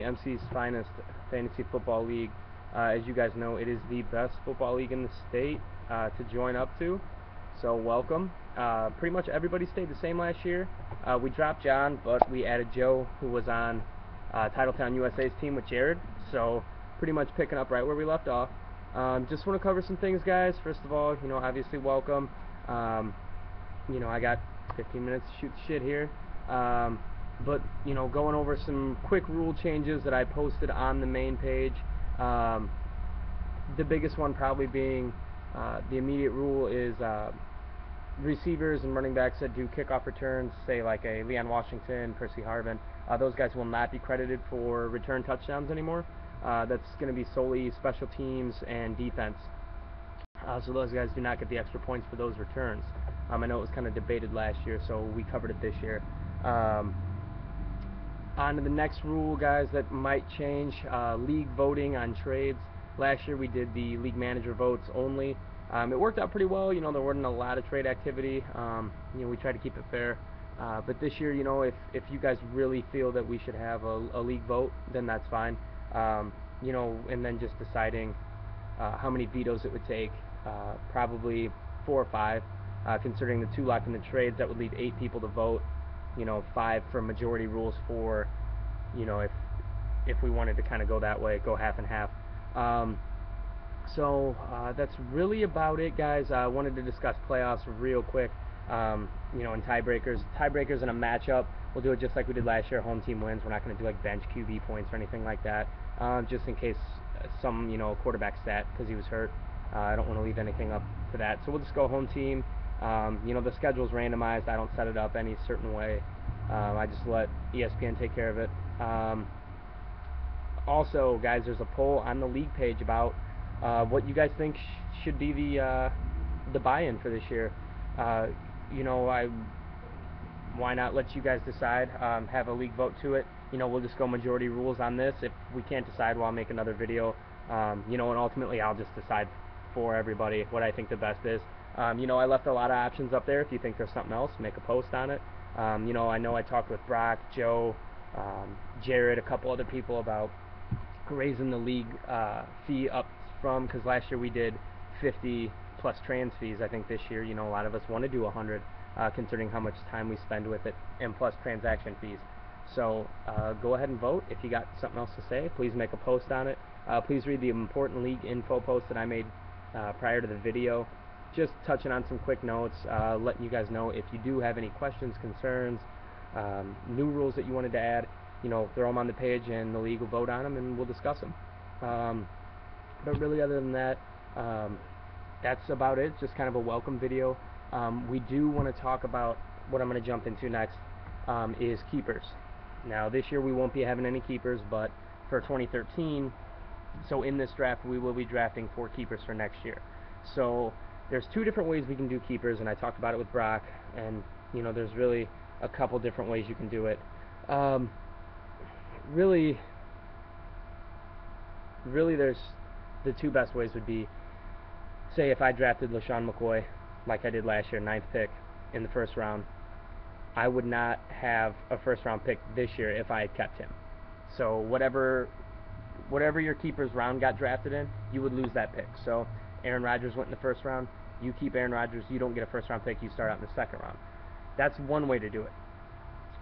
MC's finest fantasy football league. As you guys know, it is the best football league in the state to join up to. So welcome. Pretty much everybody stayed the same last year. We dropped John, but we added Joe, who was on Titletown USA's team with Jared. So pretty much picking up right where we left off. Just want to cover some things, guys. First of all, obviously welcome. I got 15 minutes to shoot the shit here. But going over some quick rule changes that I posted on the main page. The biggest one probably being the immediate rule is receivers and running backs that do kickoff returns, say like a Leon Washington, Percy Harvin, those guys will not be credited for return touchdowns anymore. That's going to be solely special teams and defense. So those guys do not get the extra points for those returns. I know it was kind of debated last year, so we covered it this year. On to the next rule, guys, that might change, league voting on trades. Last year we did the league manager votes only. It worked out pretty well. There wasn't a lot of trade activity. We tried to keep it fair. But this year, if you guys really feel that we should have a league vote, then that's fine. And then just deciding how many vetoes it would take, probably 4 or 5, considering the 2 locked in the trades. That would leave 8 people to vote. 5 for majority rules for, if we wanted to kind of go that way, go half and half. So that's really about it, guys. I wanted to discuss playoffs real quick. And tiebreakers in a matchup. We'll do it just like we did last year. Home team wins. We're not going to do like bench QB points or anything like that. Just in case some quarterback sat because he was hurt. I don't want to leave anything up to that. So we'll just go home team. The schedule's randomized. I don't set it up any certain way. I just let ESPN take care of it. Also, guys, there's a poll on the league page about what you guys think should be the buy-in for this year. Why not let you guys decide? Have a league vote to it. We'll just go majority rules on this. If we can't decide, well, I'll make another video. And ultimately, I'll just decide for everybody what I think the best is. I left a lot of options up there. If you think there's something else, make a post on it. I know I talked with Brock, Joe, Jared, a couple other people about raising the league fee up from, because last year we did 50 plus trans fees. I think this year, a lot of us want to do 100, considering how much time we spend with it, and plus transaction fees. So go ahead and vote. If you got something else to say, please make a post on it. Please read the important league info post that I made prior to the video. Just touching on some quick notes, letting you guys know if you do have any questions, concerns, new rules that you wanted to add, throw them on the page and the league will vote on them and we'll discuss them. But really, other than that, that's about it. Just kind of a welcome video. We do want to talk about what I'm going to jump into next, is keepers. Now, this year we won't be having any keepers, but for 2013, so in this draft, we will be drafting 4 keepers for next year. So there's 2 different ways we can do keepers, and I talked about it with Brock, and there's really a couple different ways you can do it. Really there's the 2 best ways would be, say if I drafted LeSean McCoy like I did last year, 9th pick in the first round, I would not have a first round pick this year if I had kept him. So whatever your keeper's round got drafted in, you would lose that pick. So Aaron Rodgers went in the first round, you keep Aaron Rodgers, you don't get a first round pick, you start out in the second round. That's one way to do it.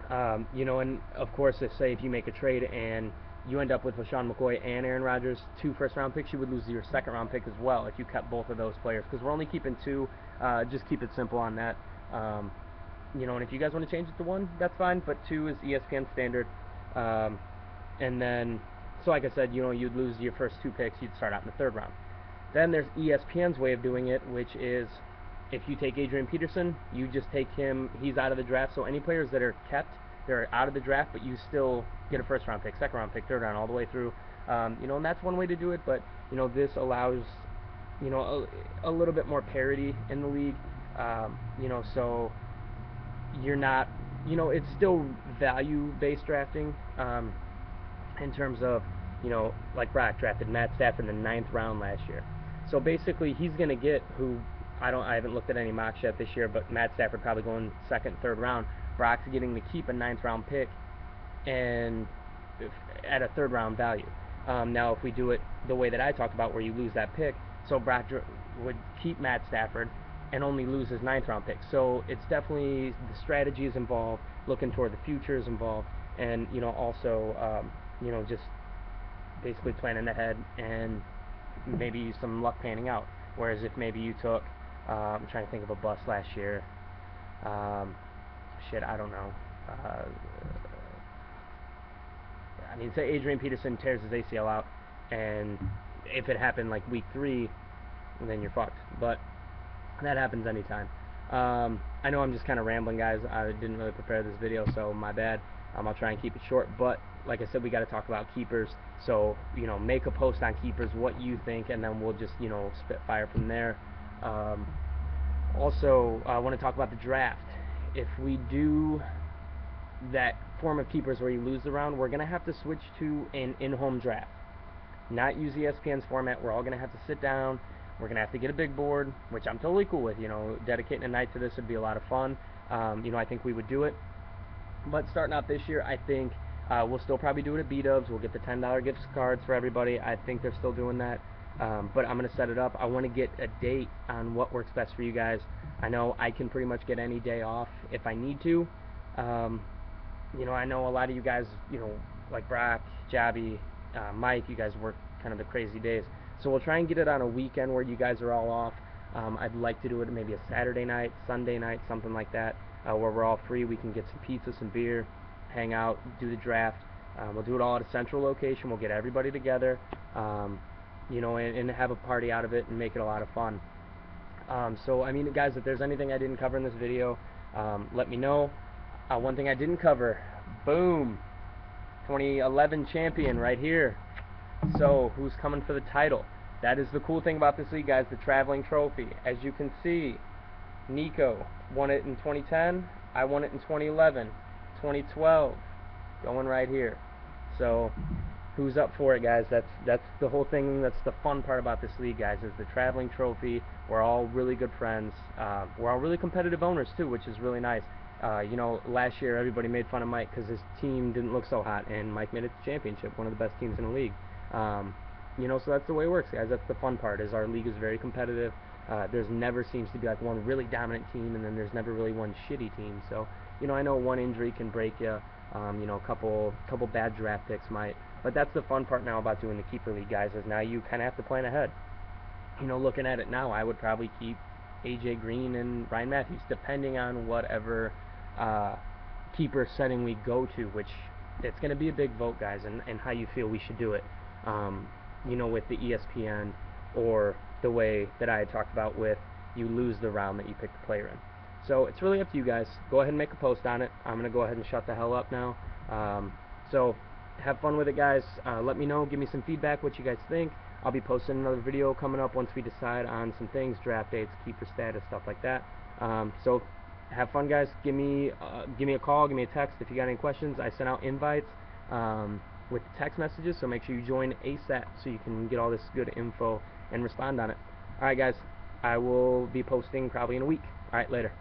And of course, if you make a trade and you end up with LeSean McCoy and Aaron Rodgers, 2 first round picks, you would lose your second round pick as well if you kept both of those players, because we're only keeping 2. Just keep it simple on that. And if you guys want to change it to 1, that's fine, but 2 is ESPN standard. And then, so like I said, you'd lose your first 2 picks, you'd start out in the 3rd round. Then there's ESPN's way of doing it, which is if you take Adrian Peterson, you just take him, he's out of the draft. So any players that are kept, they're out of the draft, but you still get a first round pick, second round pick, 3rd round, all the way through. And that's one way to do it, but this allows a little bit more parity in the league. So you're not, it's still value-based drafting, in terms of, like Brock drafted Matt Stafford in the 9th round last year. So basically, he's going to get who, I haven't looked at any mocks yet this year, but Matt Stafford probably going 2nd, 3rd round. Brock's getting to keep a 9th round pick, and at a third round value. Now, if we do it the way that I talked about, where you lose that pick, so Brock would keep Matt Stafford and only lose his 9th round pick. So it's definitely, the strategy is involved, looking toward the future is involved, and also just basically planning ahead and maybe some luck panning out. Whereas if maybe you took, I'm trying to think of a bust last year. I don't know. Say Adrian Peterson tears his ACL out, and if it happened like week 3, then you're fucked. But that happens anytime. I know I'm just kind of rambling, guys. I didn't really prepare this video, so my bad. I'll try and keep it short, but like I said, we got to talk about keepers. So, make a post on keepers, what you think, and then we'll just, spit fire from there. Also, I want to talk about the draft. If we do that form of keepers where you lose the round, we're going to have to switch to an in-home draft. Not use ESPN's format. We're all going to have to sit down. We're going to have to get a big board, which I'm totally cool with. Dedicating a night to this would be a lot of fun. I think we would do it. But starting out this year, I think we'll still probably do it at B-Dubs. We'll get the $10 gift cards for everybody. I think they're still doing that. But I'm going to set it up. I want to get a date on what works best for you guys. I know I can pretty much get any day off if I need to. I know a lot of you guys, like Brock, Jabby, Mike, you guys work kind of the crazy days. So we'll try and get it on a weekend where you guys are all off. I'd like to do it maybe a Saturday night, Sunday night, something like that, where we're all free. We can get some pizza, some beer, hang out, do the draft. We'll do it all at a central location. We'll get everybody together, and have a party out of it and make it a lot of fun. Guys, if there's anything I didn't cover in this video, let me know. One thing I didn't cover, boom, 2011 champion right here. So, who's coming for the title? That is the cool thing about this league, guys, the traveling trophy. As you can see, Nico won it in 2010. I won it in 2011. 2012, going right here. So, who's up for it, guys? That's the whole thing. That's the fun part about this league, guys, is the traveling trophy. We're all really good friends. We're all really competitive owners, too, which is really nice. Last year everybody made fun of Mike because his team didn't look so hot, and Mike made it to championship, one of the best teams in the league. So that's the way it works, guys. That's the fun part, is our league is very competitive. There's never seems to be like one really dominant team, and then there's never really one shitty team. So, I know one injury can break you. A couple bad draft picks might. But that's the fun part now about doing the keeper league, guys, is now you kind of have to plan ahead. Looking at it now, I would probably keep AJ Green and Ryan Matthews, depending on whatever keeper setting we go to, which it's going to be a big vote, guys, and how you feel we should do it. With the ESPN, or the way that I had talked about with you lose the round that you pick the player in. So it's really up to you guys. Go ahead and make a post on it. I'm going to go ahead and shut the hell up now. So have fun with it, guys. Let me know. Give me some feedback, what you guys think. I'll be posting another video coming up once we decide on some things, draft dates, keeper status, stuff like that. So have fun, guys. Give me a call, give me a text if you got any questions. I sent out invites with text messages, so make sure you join ASAP so you can get all this good info and respond on it. Alright, guys, I will be posting probably in a week. Alright, later.